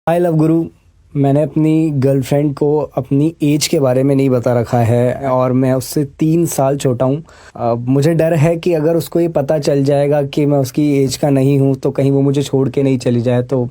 I love गुरु। मैंने अपनी girlfriend को अपनी एज के बारे में नहीं बता रखा है और मैं उससे 3 साल छोटा हूँ। मुझे डर है कि अगर उसको ये पता चल जाएगा कि मैं उसकी एज का नहीं हूँ तो कहीं वो मुझे छोड़ के नहीं चली जाए। तो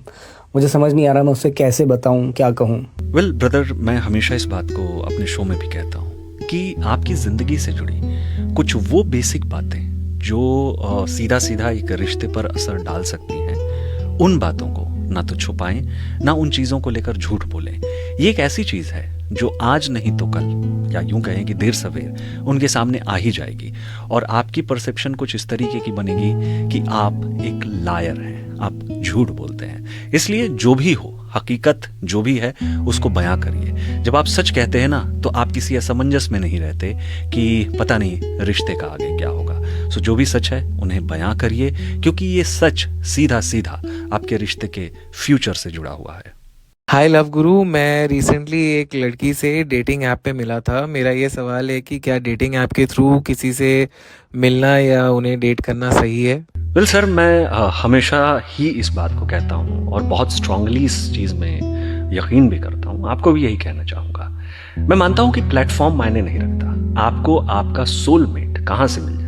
मुझे समझ नहीं आ रहा मैं उससे कैसे बताऊँ, क्या कहूँ। वेल ब्रदर, मैं हमेशा इस बात को अपने शो में भी कहता हूँ कि आपकी ज़िंदगी से जुड़ी कुछ वो बेसिक बातें जो सीधा सीधा एक रिश्ते पर असर डाल सकती हैं, उन बातों को ना तो छुपाएं, ना उन चीज़ों को लेकर झूठ बोलें। ये एक ऐसी चीज़ है जो आज नहीं तो कल, या यूं कहें कि देर सवेर उनके सामने आ ही जाएगी और आपकी परसेप्शन कुछ इस तरीके की बनेगी कि आप एक लायर हैं, आप झूठ बोलते हैं। इसलिए जो भी हो, हकीकत जो भी है उसको बयां करिए। जब आप सच कहते हैं ना तो आप किसी असमंजस में नहीं रहते कि पता नहीं रिश्ते का आगे क्या होगा। सो जो भी सच है उन्हें बयां करिए, क्योंकि ये सच सीधा सीधा आपके रिश्ते के फ्यूचर से जुड़ा हुआ है। हाय लव गुरु, मैं रिसेंटली एक लड़की से डेटिंग ऐप पे मिला था। मेरा ये सवाल है कि क्या डेटिंग ऐप के थ्रू किसी से मिलना या उन्हें डेट करना सही है? वेल सर, मैं हमेशा ही इस बात को कहता हूँ और बहुत स्ट्रांगली इस चीज़ में यकीन भी करता हूँ। आपको भी यही कहना चाहूँगा। मैं मानता हूँ कि प्लेटफॉर्म मायने नहीं रखता, आपको आपका सोलमेट कहाँ से मिल जाए।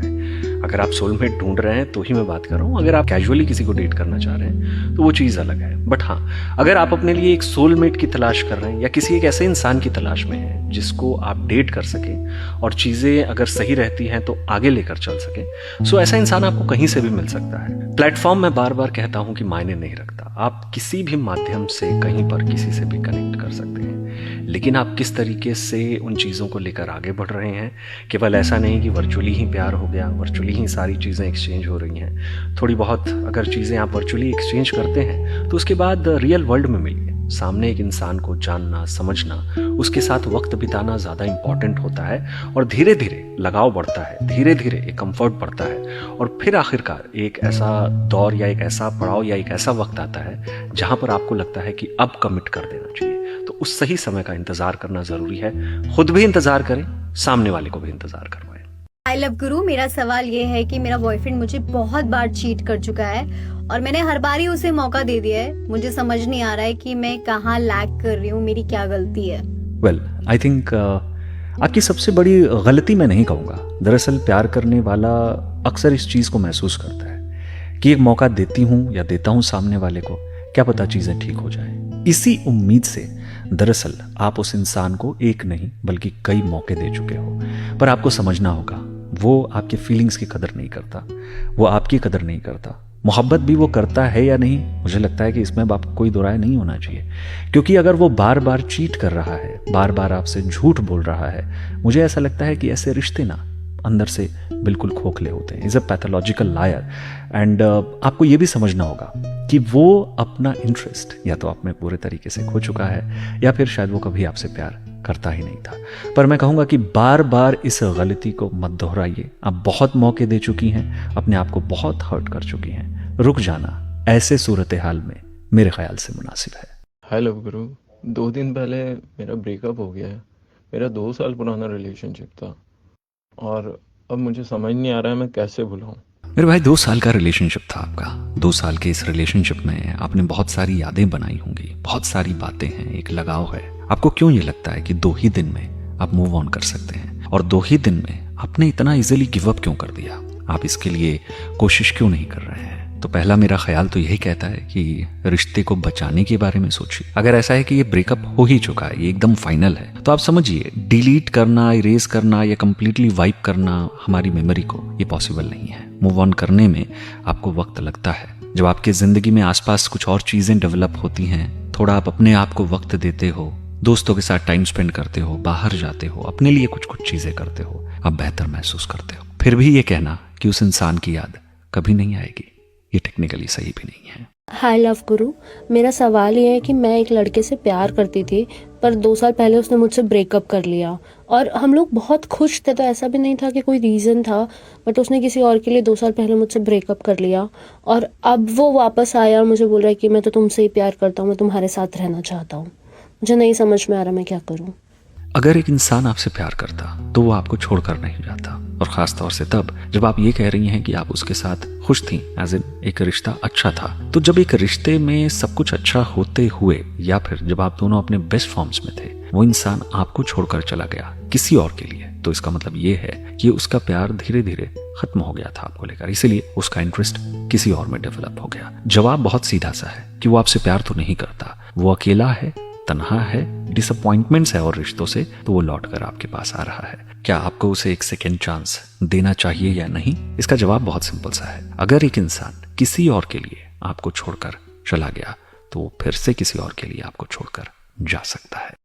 अगर आप सोलमेट ढूंढ रहे हैं तो ही मैं बात कर रहा हूँ। अगर आप कैजुअली किसी को डेट करना चाह रहे हैं तो वो चीज़ अलग है। बट हाँ, अगर आप अपने लिए एक सोलमेट की तलाश कर रहे हैं या किसी एक ऐसे इंसान की तलाश में हैं जिसको आप डेट कर सकें और चीज़ें अगर सही रहती हैं तो आगे लेकर चल सकें, सो ऐसा इंसान आपको कहीं से भी मिल सकता है। प्लेटफॉर्म मैं बार बार कहता हूँ कि मायने नहीं रखता। आप किसी भी माध्यम से कहीं पर किसी से भी कनेक्ट कर सकते हैं, लेकिन आप किस तरीके से उन चीज़ों को लेकर आगे बढ़ रहे हैं। केवल ऐसा नहीं कि वर्चुअली ही प्यार हो गया, वर्चुअली ही सारी चीज़ें एक्सचेंज हो रही हैं। थोड़ी बहुत अगर चीज़ें आप वर्चुअली एक्सचेंज करते हैं तो उसके बाद रियल वर्ल्ड में मिलिए। सामने एक इंसान को जानना, समझना, उसके साथ वक्त बिताना ज़्यादा इंपॉर्टेंट होता है और धीरे धीरे लगाव बढ़ता है, धीरे धीरे एक कंफर्ट बढ़ता है और फिर आखिरकार एक ऐसा दौर या एक ऐसा पड़ाव या एक ऐसा वक्त आता है जहाँ पर आपको लगता है कि अब कमिट कर देना चाहिए। तो उस सही समय का इंतज़ार करना ज़रूरी है। खुद भी इंतज़ार करें, सामने वाले को भी इंतज़ार करवाएं। आई लव गुरु, मेरा सवाल ये है कि मेरा बॉयफ्रेंड मुझे बहुत बार चीट कर चुका है और मैंने हर बार ही उसे मौका दे दिया है। मुझे समझ नहीं आ रहा है कि मैं कहाँ लैग कर रही हूँ, मेरी क्या गलती है। वेल, आई थिंक आपकी सबसे बड़ी गलती मैं नहीं कहूँगा। दरअसल प्यार करने वाला अक्सर इस चीज़ को महसूस करता है कि एक मौका देती हूँ या देता हूँ सामने वाले को, क्या पता चीज़ें ठीक हो जाए। इसी उम्मीद से दरअसल आप उस इंसान को एक नहीं बल्कि कई मौके दे चुके हो। पर आपको समझना होगा, वो आपके फीलिंग्स की कदर नहीं करता, वो आपकी कदर नहीं करता। मोहब्बत भी वो करता है या नहीं, मुझे लगता है कि इसमें अब आपको कोई दो राय नहीं होना चाहिए। क्योंकि अगर वो बार बार चीट कर रहा है, बार बार आपसे झूठ बोल रहा है, मुझे ऐसा लगता है कि ऐसे रिश्ते ना अंदर से बिल्कुल खोखले होते हैं। Is a pathological liar. And आपको ये भी समझना होगा कि वो अपना इंटरेस्ट या तो आप में पूरे तरीके से खो चुका है या फिर शायद वो कभी आपसे प्यार करता ही नहीं था। पर मैं कहूँगा कि बार बार इस गलती को मत दोहराइए। आप बहुत मौके दे चुकी हैं, अपने आप को बहुत हर्ट कर चुकी हैं। रुक जाना ऐसे सूरत हाल में मेरे ख्याल से मुनासिब है। हाय लव गुरु, 2 दिन पहले मेरा ब्रेकअप हो गया है। मेरा 2 साल पुराना रिलेशनशिप था और अब मुझे समझ नहीं आ रहा है मैं कैसे भुलाऊं। मेरे भाई, 2 साल का रिलेशनशिप था आपका। 2 साल के इस रिलेशनशिप में आपने बहुत सारी यादें बनाई होंगी, बहुत सारी बातें हैं, एक लगाव है। आपको क्यों ये लगता है कि 2 ही दिन में आप मूव ऑन कर सकते हैं और 2 ही दिन में आपने इतना इजीली गिव अप क्यों कर दिया? आप इसके लिए कोशिश क्यों नहीं कर रहे हैं? तो पहला मेरा ख्याल तो यही कहता है कि रिश्ते को बचाने के बारे में सोचिए। अगर ऐसा है कि ये ब्रेकअप हो ही चुका है, ये एकदम फाइनल है, तो आप समझिए डिलीट करना, इरेज करना या कंप्लीटली वाइप करना हमारी मेमोरी को ये पॉसिबल नहीं है। मूव ऑन करने में आपको वक्त लगता है। जब आपकी जिंदगी में आसपास कुछ और चीजें डेवलप होती हैं, थोड़ा आप अपने आप को वक्त देते हो, दोस्तों के साथ टाइम स्पेंड करते हो, बाहर जाते हो, अपने लिए कुछ कुछ चीजें करते हो, आप बेहतर महसूस करते हो। फिर भी ये कहना कि उस इंसान की याद कभी नहीं आएगी, ये टेक्निकली सही भी नहीं है। हाय लव गुरु, मेरा सवाल ये है कि मैं एक लड़के से प्यार करती थी पर 2 साल पहले उसने मुझसे ब्रेकअप कर लिया और हम लोग बहुत खुश थे, तो ऐसा भी नहीं था कि कोई रीज़न था, बट उसने किसी और के लिए 2 साल पहले मुझसे ब्रेकअप कर लिया और अब वो वापस आया और मुझे बोल रहा है कि मैं तो तुमसे ही प्यार करता हूँ, मैं तुम्हारे साथ रहना चाहता हूँ। मुझे नहीं समझ में आ रहा मैं क्या करूँ। अगर एक इंसान आपसे प्यार करता तो वो आपको छोड़कर नहीं जाता, और खास तौर से तब जब आप ये कह रही हैं कि आप उसके साथ खुश थी, एज इन एक रिश्ता अच्छा था। तो जब एक रिश्ते में सब कुछ अच्छा होते हुए या फिर जब आप दोनों अपने बेस्ट फॉर्म्स में थे, वो इंसान आपको छोड़कर चला गया किसी और के लिए, तो इसका मतलब ये है कि उसका प्यार धीरे धीरे खत्म हो गया था आपको लेकर, इसीलिए उसका इंटरेस्ट किसी और में डेवलप हो गया। जवाब बहुत सीधा सा है कि वो आपसे प्यार तो नहीं करता, वो अकेला है, तन्हा है, डिसअपॉइंटमेंट्स है और रिश्तों से, तो वो लौट कर आपके पास आ रहा है। क्या आपको उसे एक सेकेंड चांस देना चाहिए या नहीं? इसका जवाब बहुत सिंपल सा है। अगर एक इंसान किसी और के लिए आपको छोड़कर चला गया तो वो फिर से किसी और के लिए आपको छोड़कर जा सकता है।